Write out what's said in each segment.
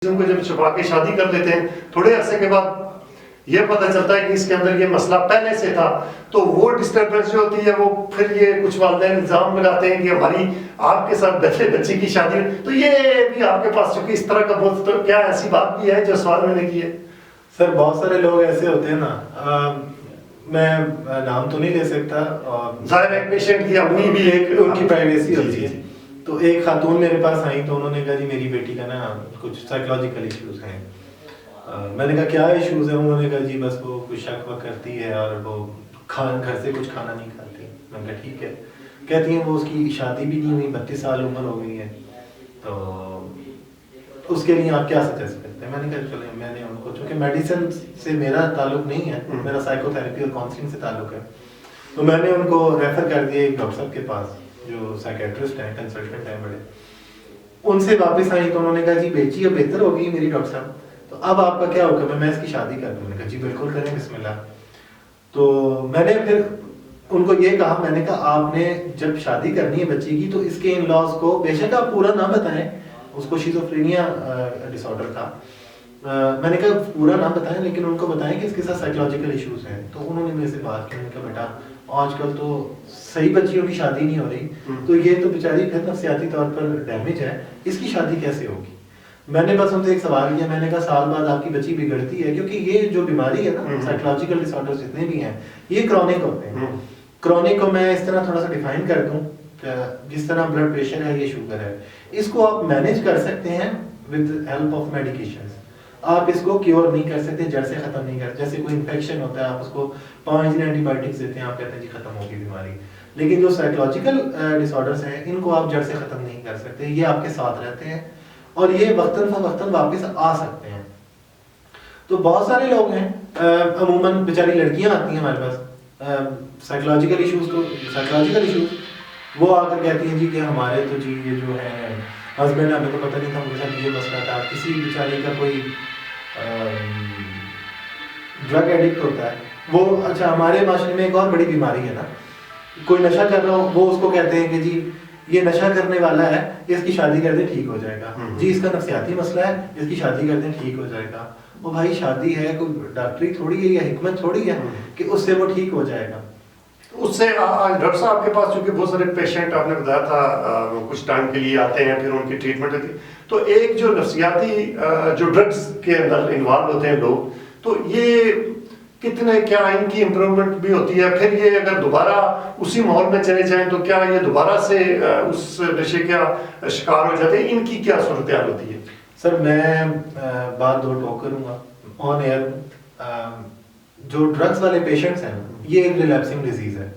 کو جب چھپا کے شادی کر لیتے ہیں تھوڑے عرصے کے بعد یہ پتہ چلتا ہے کہ اس کے اندر یہ مسئلہ پہلے سے تھا، تو وہ ڈسٹربنس جو ہوتی ہے وہ پھر یہ کچھ والدین الزام لگاتے ہیں کہ ہماری آپ کے ساتھ بچے کی شادی، تو یہ بھی آپ کے پاس چونکہ اس طرح کا بہت، تو کیا ایسی بات بھی ہے جو سوال میں نے کی ہے؟ سر بہت سارے لوگ ایسے ہوتے ہیں نا، میں نام تو نہیں لے سکتا، اور ظاہر ہے پیشنٹ کی اپنی بھی ایک ان کی پرائیویسی ہوتی ہے. تو ایک خاتون میرے پاس آئی تو انہوں نے کہا جی میری بیٹی کا نا کچھ سائیکولوجیکل ایشوز ہیں. میں نے کہا کیا ایشوز ہیں؟ انہوں نے کہا جی بس وہ کچھ شک وک کرتی ہے اور وہ گھر سے کچھ کھانا نہیں کھاتی. میں نے کہا ٹھیک ہے. کہتی ہیں وہ اس کی شادی بھی نہیں ہوئی، 32 سال عمر ہو گئی ہے، تو اس کے لیے آپ کیا سجیسٹ کرتے ہیں؟ میں نے کہا چلیں، میں نے ان کو، چونکہ میڈیسن سے میرا تعلق نہیں ہے، میرا سائیکو تھراپی اور کاؤنسلنگ سے تعلق ہے، تو میں نے ان کو ریفر کر دیا ایک ڈاکٹر صاحب کے پاس جو سائیکیٹرسٹ ہیں، کنسلٹنٹ ہیں بڑے. ان سے واپس آئی تو انہوں نے کہا جی بیٹی اب بہتر ہو گئی میری ڈاکٹر صاحب، تو اب آپ کا کیا حکم ہے، میں اس کی شادی کر دوں؟ میں نے کہا جی بالکل کریں، بسم اللہ. تو میں نے پھر ان کو یہ کہا، میں نے کہا آپ نے جب شادی کرنی ہے بچی کی تو اس کے ان لاز کو بے شک آپ پورا نہ بتائیں، اس کو شیزوفرینیا ڈس آرڈر تھا، میں نے کہا پورا نہ بتائیں لیکن ان کو بتائیں کہ اس کے ساتھ سائیکولوجیکل ایشوز ہیں. تو انہوں نے میرے سے بات کی، میں نے کہا بیٹا آج کل تو صحیح بچیوں کی شادی نہیں ہو رہی، تو یہ تو بیچاری پھر نفسیاتی طور پر ڈیمیج ہے، اس کی شادی کیسے ہوگی؟ میں نے بس ان سے ایک سوال کیا، میں نے کہا سال بعد آپ کی بچی بگڑتی ہے، کیونکہ یہ جو بیماری ہے نا، سائیکولوجیکل ڈس آرڈر جتنے بھی ہیں یہ کرونک ہوتے ہیں. کرونک کو میں اس طرح تھوڑا سا ڈیفائن کر دوں، جس طرح بلڈ پریشر ہے، یہ شوگر ہے، اس کو آپ مینیج کر سکتے ہیں ود ہیلپ آف میڈیکیشنز. آپ اس کو کیور نہیں کر سکتے، جڑ سے ختم نہیں کر، جیسے کوئی انفیکشن ہوتا ہے آپ اس کو 5 دن اینٹی بایوٹکس دیتے ہیں، آپ کہتے ہیں جی ختم ہوگی بیماری. لیکن جو سائیکولوجیکل ڈس آرڈرز ہیں ان کو آپ جڑ سے ختم نہیں کر سکتے، یہ آپ کے ساتھ رہتے ہیں اور یہ وقتاً فوقتاً واپس آ سکتے ہیں. تو بہت سارے لوگ ہیں، عموماً بیچاری لڑکیاں آتی ہیں ہمارے پاس سائیکولوجیکل ایشوز، وہ آ کر کہتی ہیں جی کہ ہمارے تو جی یہ جو ہے ہسبینڈ، ہمیں تو پتہ نہیں تھا ان کے ساتھ یہ مسئلہ تھا. کسی بیچارے کا کوئی ڈرگ ایڈکٹ ہوتا ہے وہ، اچھا ہمارے معاشرے میں ایک اور بڑی بیماری ہے نا، کوئی نشہ کر رہا ہو وہ اس کو کہتے ہیں کہ جی یہ نشہ کرنے والا ہے، اس کی شادی کر دیں ٹھیک ہو جائے گا، جی اس کا نفسیاتی مسئلہ ہے، اس کی شادی کر دیں ٹھیک ہو جائے گا. وہ بھائی شادی ہے، کوئی ڈاکٹری تھوڑی ہے یا حکمت تھوڑی ہے کہ اس سے وہ ٹھیک ہو جائے گا. اس سے ڈاکٹر صاحب آپ کے پاس چونکہ بہت سارے پیشنٹ آپ نے بتایا تھا کچھ ٹائم کے لیے آتے ہیں، پھر ان کی ٹریٹمنٹ ہوتی ہے، تو ایک جو نفسیاتی جو ڈرگز کے اندر انوالو ہوتے ہیں لوگ، تو یہ کتنے، کیا ان کی امپرومنٹ بھی ہوتی ہے؟ پھر یہ اگر دوبارہ اسی ماحول میں چلے جائیں تو کیا یہ دوبارہ سے اس نشے کا شکار ہو جاتے ہیں؟ ان کی کیا صورتحال ہوتی ہے؟ سر میں بات دو ٹوک کروں گا آن ایئر. جو ڈرگز والے پیشنٹس ہیں یہ ایک ریلیپسنگ ڈیزیز ہے،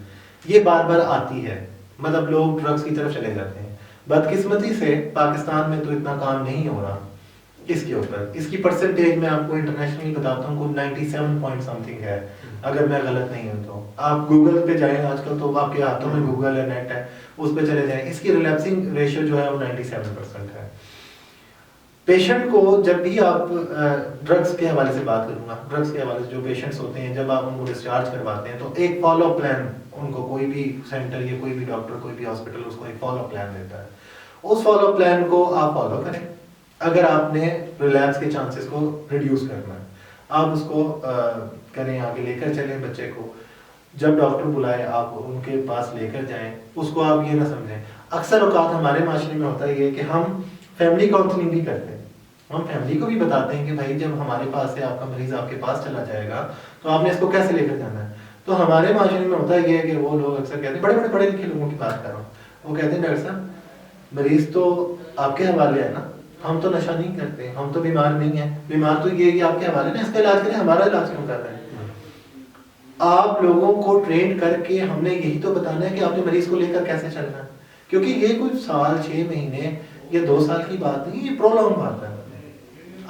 یہ بار بار آتی ہے، مطلب لوگ ڈرگز کی طرف چلے جاتے ہیں. بدقسمتی سے پاکستان میں تو اتنا کام نہیں ہو رہا اس کے اوپر. اس کی پرسنٹیج میں آپ کو انٹرنیشنلی بتاتا ہوں، کوئی 97 پوائنٹ سم تھنگ ہے اگر میں غلط نہیں ہوں تو. آپ گوگل پہ جائیں، آج کل تو آپ کے ہاتھوں میں گوگل ہے، نیٹ ہے، اس پہ چلے جائیں، اس کی ریلیپسنگ ریشیو جو ہے وہ 97% ہے. پیشنٹ کو جب بھی آپ ڈرگس کے حوالے سے بات کروں گا، ڈرگس کے حوالے سے جو پیشنٹس ہوتے ہیں جب آپ ان کو ڈسچارج کرواتے ہیں تو ایک فالو پلان ان کو کوئی بھی سینٹر یا کوئی بھی ڈاکٹر، کوئی بھی ہاسپٹل اس کو ایک فالو پلان دیتا ہے. اس فالو پلان کو آپ فالو کریں. اگر آپ نے ریلیپس کے چانسز کو ریڈیوس کرنا ہے، آپ اس کو کریں، آگے لے کر چلیں بچے کو. جب ڈاکٹر بلائے آپ ان کے پاس لے کر جائیں، اس کو آپ یہ نہ سمجھیں. اکثر اوقات ہمارے معاشرے میں ہوتا ہے کہ ہم فیملی کاؤنسلنگ بھی کرتے ہیں، ہم فیملی کو بھی بتاتے ہیں کہ بھائی جب ہمارے پاس سے آپ کا مریض آپ کے پاس چلا جائے گا تو آپ نے اس کو کیسے لے کر جانا ہے. تو ہمارے معاشرے میں ہوتا یہ ہے کہ وہ لوگ اکثر کہتے ہیں، بڑے بڑے پڑھے لکھے لوگوں کی بات کر رہا ہوں، وہ کہتے ہیں ڈاکٹر صاحب مریض تو آپ کے حوالے ہے نا، ہم تو نشہ نہیں کرتے، ہم تو بیمار نہیں ہیں، بیمار تو یہ ہے کہ آپ کے حوالے نا، اس کا علاج کریں، ہمارا علاج کیوں کر رہے ہیں؟ آپ لوگوں کو ٹرین کر کے ہم نے یہی تو بتانا ہے کہ آپ نے مریض کو لے کر کیسے چلنا ہے. کیونکہ یہ کوئی سال 6 مہینے یا 2 سال کی بات نہیں، یہ پرولونگ بات ہے.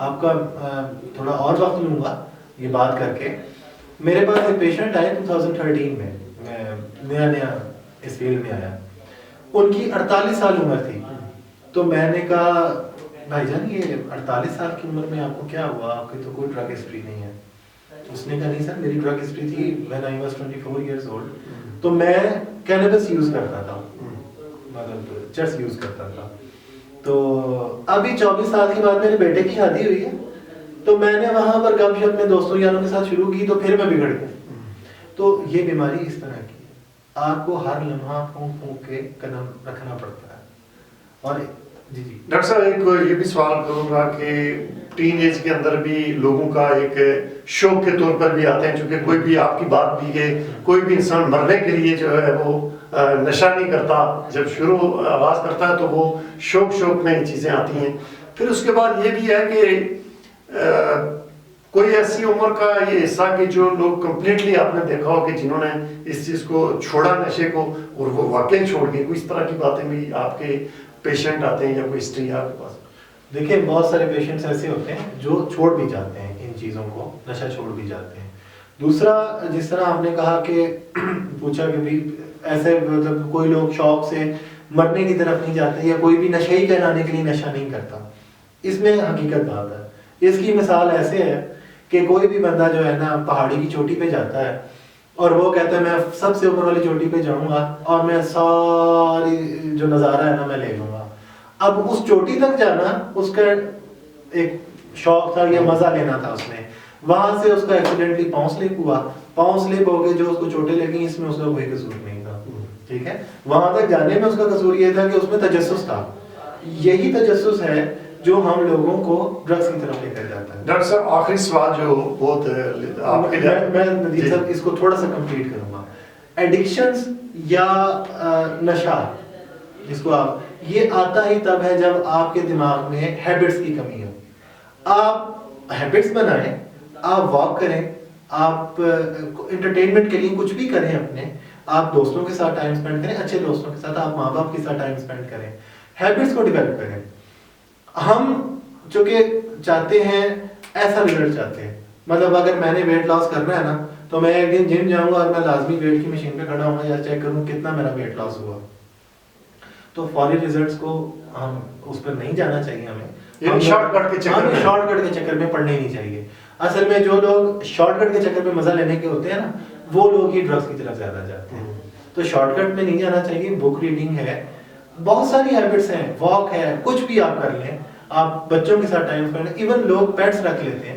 آپ کا تھوڑا اور وقت لوں گا یہ بات کر کے. میرے پاس ایک پیشنٹ آئے 2013 میں نیا اس فیلڈ میں آیا، ان کی 48 سال عمر تھی. تو میں نے کہا بھائی جان یہ 48 سال کی عمر میں آپ کو کیا ہوا، آپ کی تو کوئی ڈرگ ہسٹری نہیں ہے. اس نے کہا نہیں سر میری ڈرگ ہسٹری تھی when I was 24 years old. تو میں کینیبس یوز کرتا تھا، مطلب چرس یوز کرتا تھا. تو ابھی 24 سال کے بعد میرے بیٹے کی شادی ہوئی ہے، تو میں نے وہاں پر گپ شپ میں دوستوں یاروں کے ساتھ شروع کی تو پھر میں بگڑ گیا. تو یہ بیماری اس طرح کی ہے، آپ کو ہر لمحہ پھونک پھونک کے قدم رکھنا پڑتا ہے. اور جی ڈاکٹر صاحب ایک یہ بھی سوال کروں گا کہ ٹین ایج کے اندر بھی لوگوں کا ایک شوق کے طور پر بھی آتے ہیں، چونکہ کوئی بھی آپ کی بات بھی کہ کوئی بھی انسان مرنے کے لیے جو ہے وہ نشہ نہیں کرتا، جب شروع آغاز کرتا ہے تو وہ شوق میں یہ چیزیں آتی ہیں. پھر اس کے بعد یہ بھی ہے کہ کوئی ایسی عمر کا یہ حصہ کہ جو لوگ کمپلیٹلی آپ نے دیکھا ہو کہ جنہوں نے اس چیز کو چھوڑا نشے کو اور وہ واقعی چھوڑ گئے، کوئی اس طرح کی باتیں بھی آپ کے پیشنٹ آتے ہیں یا کوئی ہسٹری ہے آپ کے پاس؟ دیکھیں بہت سارے پیشنٹس ایسے ہوتے ہیں جو چھوڑ بھی جاتے ہیں ان چیزوں کو، نشہ چھوڑ بھی جاتے ہیں. دوسرا جس طرح آپ نے کہا کہ پوچھا کہ بھی ایسے مطلب کوئی لوگ شوق سے مرنے کی طرف نہیں جاتے یا کوئی بھی نشے ہی کہلانے کے لیے نشہ نہیں کرتا، اس میں حقیقت بات ہے. اس کی مثال ایسے ہے کہ کوئی بھی بندہ جو ہے نا پہاڑی کی چوٹی پہ جاتا ہے اور وہ کہتا ہے میں سب سے اوپر والی چوٹی پہ جاؤں گا اور میں ساری جو نظارہ ہے نا میں لے لوں گا. اب اس چوٹی تک جانا اس کا ایک شوق تھا یا مزہ لینا تھا، اس نے وہاں سے اس کا ایکسیڈنٹلی پاؤں سلپ ہوا، پاؤں سلپ ہو کے جو اس کو چوٹیں لگیں اس میں اس کا کوئی قصور نہیں تھا. ٹھیک ہے، وہاں تک جانے میں اس کا قصور یہ تھا کہ اس میں تجسس تھا. یہی تجسس ہے جو ہم لوگوں کو ڈرگس کی طرف لے کر جاتا ہے. ڈاکٹر صاحب آخری سوال جو بہت آپ کے لیے میں ندیم صاحب اس کو تھوڑا سا کمپلیٹ کروں گا. ایڈکشنز یا نشہ جس کو آپ، یہ آتا ہی تب ہے جب آپ کے دماغ میں ہیبٹس کی کمی ہو. آپ ہیبٹس بنائیں، آپ واک کریں، آپ انٹرٹینمنٹ کے لیے کچھ بھی کریں، اپنے آپ دوستوں کے ساتھ ٹائم سپینڈ کریں، اچھے دوستوں کے ساتھ، آپ ماں باپ کے ساتھ ٹائم سپینڈ کریں، ہیبٹس کو ڈیولپ کریں. ہم چونکہ چاہتے ہیں ایسا رزلٹ چاہتے ہیں، مطلب اگر میں نے ویٹ لاس کرنا ہے نا تو میں ایک دن جم جاؤں گا اور میں لازمی ویٹ کی مشین پہ کھڑا ہوں گا یا چیک کروں کتنا میرا ویٹ لاس ہوا. تو فوری ریزلٹس کو ہم اس پر نہیں جانا چاہیے. ہمیں شارٹ کٹ کے چکر میں پڑنے نہیں چاہیے. اصل میں جو لوگ شارٹ کٹ کے چکر میں مزہ لینے کے ہوتے ہیں نا وہ لوگ ہی ڈرگس کی طرف زیادہ جاتے ہیں. تو شارٹ کٹ میں نہیں جانا چاہیے. بک ریڈنگ ہے، بہت ساری ہیبٹس ہیں، واک ہے، کچھ بھی آپ کر لیں. آپ بچوں کے ساتھ ٹائم اسپینڈ، ایون لوگ پیٹس رکھ لیتے ہیں.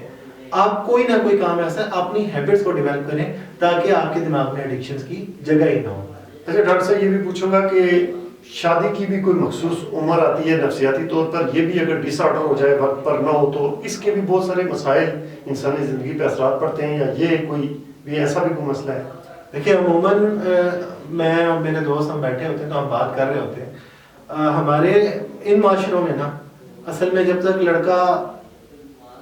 آپ کوئی نہ کوئی کام ایسا اپنی ہیبٹس کو ڈیولپ کریں تاکہ آپ کے دماغ میں ایڈکشنز کی جگہ ہی نہ ہو. اچھا ڈاکٹر صاحب یہ بھی پوچھوں گا کہ شادی کی بھی کوئی مخصوص عمر آتی ہے نفسیاتی طور پر، یہ بھی اگر ڈس آرڈر ہو جائے وقت پر نہ ہو تو اس کے بھی بہت سارے مسائل انسانی زندگی پہ اثرات پڑتے ہیں، یا یہ کوئی بھی ایسا بھی کوئی مسئلہ ہے؟ دیکھیے عموماً میں اور میرے دوست ہم بیٹھے ہوتے ہیں تو ہم بات کر رہے ہوتے ہیں. ہمارے ان معاشروں میں نا اصل میں جب تک لڑکا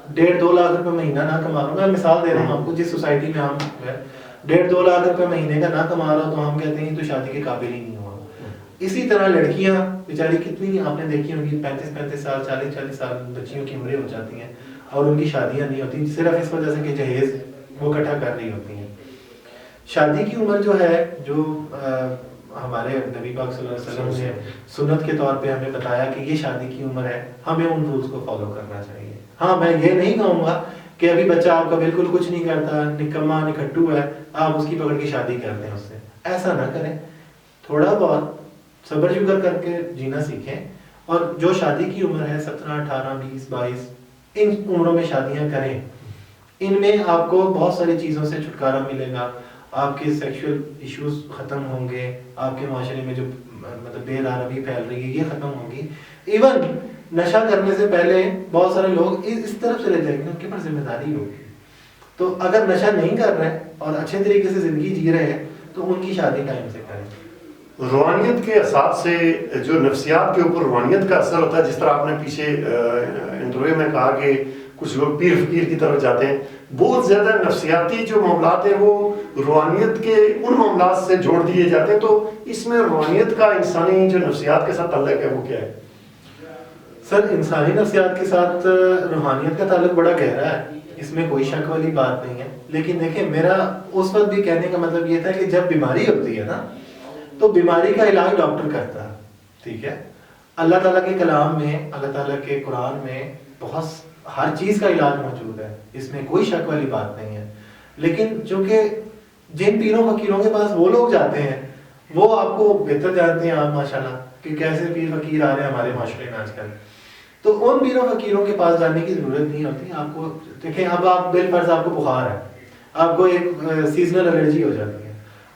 1.5-2 لاکھ روپے مہینہ نہ کما رہا، میں مثال دے رہا ہوں آپ کو، جس سوسائٹی میں ہم 1.5-2 لاکھ روپے مہینے کا نہ کما رہا تو ہم کہتے ہیں تو شادی کے قابل ہی نہیں ہوا. اسی طرح لڑکیاں بیچاری کتنی آپ نے دیکھی ہوگی 35 سال 40 سال بچیوں کی عمریں ہو جاتی ہیں اور ان کی شادیاں نہیں ہوتی صرف اس وجہ سے کہ جہیز وہ اکٹھا کر رہی ہوتی ہیں. شادی کی عمر جو ہے، جو ہمارے نبی پاک صلی اللہ علیہ وسلم نے سنت کے طور پہ ہمیں بتایا کہ یہ شادی کی عمر ہے، ہمیں ان رولز کو فالو کرنا چاہیے. ہاں میں یہ نہیں کہوں گا کہ ابھی بچہ آپ کا بالکل کچھ نہیں کرتا، نکما نکھٹو ہے، آپ اس کی پکڑ کے شادی کر دیں اس سے. ایسا نہ کریں. تھوڑا بہت صبر شکر کر کے جینا سیکھیں. اور جو شادی کی عمر ہے 17 18 20 22 ان عمروں میں شادیاں کریں. ان میں آپ کو بہت ساری چیزوں سے چھٹکارا ملے گا. آپ کے سیکشول ایشوز ختم ہوں گے، آپ کے معاشرے میں جو مطلب بے داروی پھیل رہی ہے یہ ختم ہوگی. ایون نشہ کرنے سے پہلے بہت سارے لوگ اس طرف چلے جائیں گے، ان کے پر ذمہ داری ہوگی. تو اگر نشہ نہیں کر رہے اور اچھے طریقے سے زندگی جی رہے ہیں تو ان کی شادی ٹائم سے کریں. روحانیت کے اثاث سے جو نفسیات کے اوپر روحانیت کا اثر ہوتا ہے، جس طرح آپ نے پیچھے انٹرویو میں کہا کہ کچھ لوگ پیر فقیر کی طرف جاتے ہیں، بہت زیادہ نفسیاتی جو معاملات ہیں وہ روحانیت کے ان معاملات سے جوڑ دیے جاتے ہیں. تو اس میں روحانیت کا انسانی جو نفسیات کے ساتھ تعلق ہے وہ کیا ہے؟ سر انسانی نفسیات کے ساتھ روحانیت کا تعلق بڑا گہرا ہے، اس میں کوئی شک والی بات نہیں ہے. لیکن دیکھیں میرا اس وقت بھی کہنے کا مطلب یہ تھا کہ جب بیماری ہوتی ہے نا تو بیماری کا علاج ڈاکٹر کرتا ہے. ٹھیک ہے، اللہ تعالیٰ کے کلام میں، اللہ تعالیٰ کے قرآن میں بہت ہر چیز کا علاج موجود ہے، اس میں کوئی شک والی بات نہیں ہے. لیکن چونکہ جن پیروں فقیروں کے پاس وہ لوگ جاتے ہیں وہ آپ کو بہتر جانتے ہیں آپ ماشاءاللہ کہ کیسے پیر فقیر آ رہے ہیں ہمارے معاشرے میں آج کل. تو ان پیر و فقیروں کے پاس جانے کی ضرورت نہیں ہوتی. آپ کو دیکھیں اب آپ بالفرض آپ کو بخار ہے, آپ کو ایک سیزنل الرجی ہو جاتی ہے,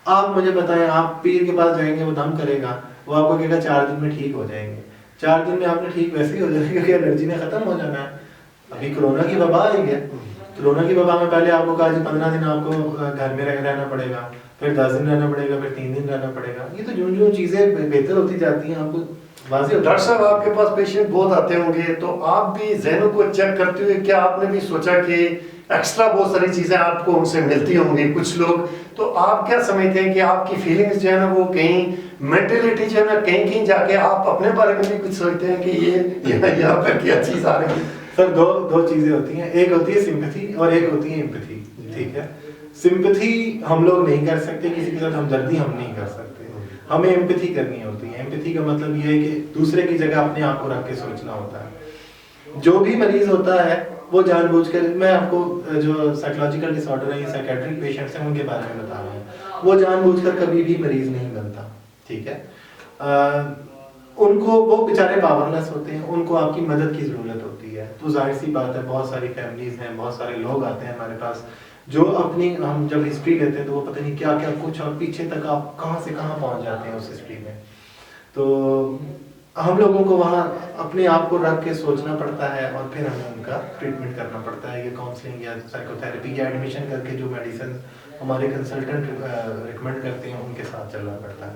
آپ مجھے بتائیں آپ پیر کے پاس جائیں گے وہ دم کرے گا, وہ آپ کو کہے گا 4 دن میں ٹھیک ہو جائیں گے. 4 دن میں آپ نے ٹھیک ویسے ہی ہو جانا ہے کیونکہ الرجی نے ختم ہو جانا ہے. ابھی کرونا کی وبا آئی ہے, کرونا کی وبا میں پہلے آپ کو کہا جی 15 دن آپ کو گھر میں رہنا پڑے گا, پھر 10 دن رہنا پڑے گا, پھر 3 دن رہنا پڑے گا. یہ تو جو جو چیزیں بہتر ہوتی جاتی ہیں آپ کو واضح ہوتا ڈاکٹر صاحب آپ کے پاس پیشنٹ بہت آتے ہوں گے, تو آپ بھی ذہنوں کو چیک کرتے ہوئے کیا آپ نے بھی سوچا کہ ایکسٹرا بہت ساری چیزیں آپ کو ان سے ملتی ہوں گی کچھ لوگ, تو آپ کیا سمجھتے ہیں کہ آپ کی فیلنگز جو ہے نا وہ کہیں مینٹلٹی جو ہے نا کہیں جا کے آپ اپنے بارے میں بھی کچھ سوچتے ہیں کہ یہ یہاں پر کیا چیز آ رہی ہے؟ سر دو چیزیں ہوتی ہیں, ایک ہوتی ہے سمپتھی اور ایک ہوتی ہے امپتھی. ٹھیک ہے, سمپتھی ہم لوگ نہیں کر سکتے, کسی کے ساتھ ہمدردی ہم نہیں کر سکتے, ہمیں امپتھی کرنی ہوتی ہے. امپتھی کا مطلب یہ ہے کہ دوسرے کی جگہ اپنے آپ کو رکھ کے سوچنا ہوتا ہے. جو بھی مریض ہوتا ہے وہ جان بوجھ کر, میں آپ کو جو سائیکولوجیکل ڈس آرڈر ہے یا سائیکیٹرک پیشنٹس ہیں ان کے بارے میں بتا رہا ہوں, وہ جان بوجھ کر کبھی بھی مریض نہیں بنتا. ٹھیک ہے, ان کو وہ بیچارے پاورلیس ہوتے ہیں, ان کو آپ کی مدد کی ضرورت ہوتی ہے. تو ظاہر سی بات ہے بہت ساری فیملیز ہیں, بہت سارے لوگ آتے ہیں ہمارے پاس جو اپنی, ہم جب ہسٹری لیتے ہیں تو وہ پتہ نہیں کیا کیا کچھ, اور پیچھے تک آپ کہاں سے کہاں پہنچ جاتے ہیں اس ہسٹری میں. تو ہم لوگوں کو وہاں اپنے آپ کو رکھ کے سوچنا پڑتا ہے اور پھر ہمیں ان کا ٹریٹمنٹ کرنا پڑتا ہے, یہ کاؤنسلنگ یا سائیکو تھراپی یا ایڈمیشن کر کے جو میڈیسن ہمارے کنسلٹنٹ ریکمینڈ کرتے ہیں ان کے ساتھ چلنا پڑتا ہے.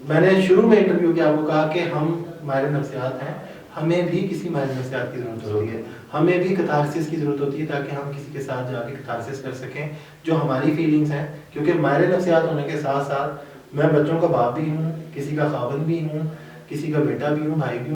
میں نے شروع میں انٹرویو کے آپ کو کہا کہ ہم ماہر نفسیات ہیں, ہمیں بھی کسی ماہر نفسیات کی ضرورت ہوتی ہے, ہمیں بھی کتارسس کی ضرورت ہوتی ہے تاکہ ہم کسی کے ساتھ جا کے کتارسس کر سکیں جو ہماری فیلنگز ہیں. کیونکہ ماہر نفسیات ہونے کے ساتھ ساتھ میں بچوں کا باپ بھی ہوں, کسی کا خاوند بھی ہوں, کسی کا بیٹا بھی ہوں, بھائی بھی ہوں.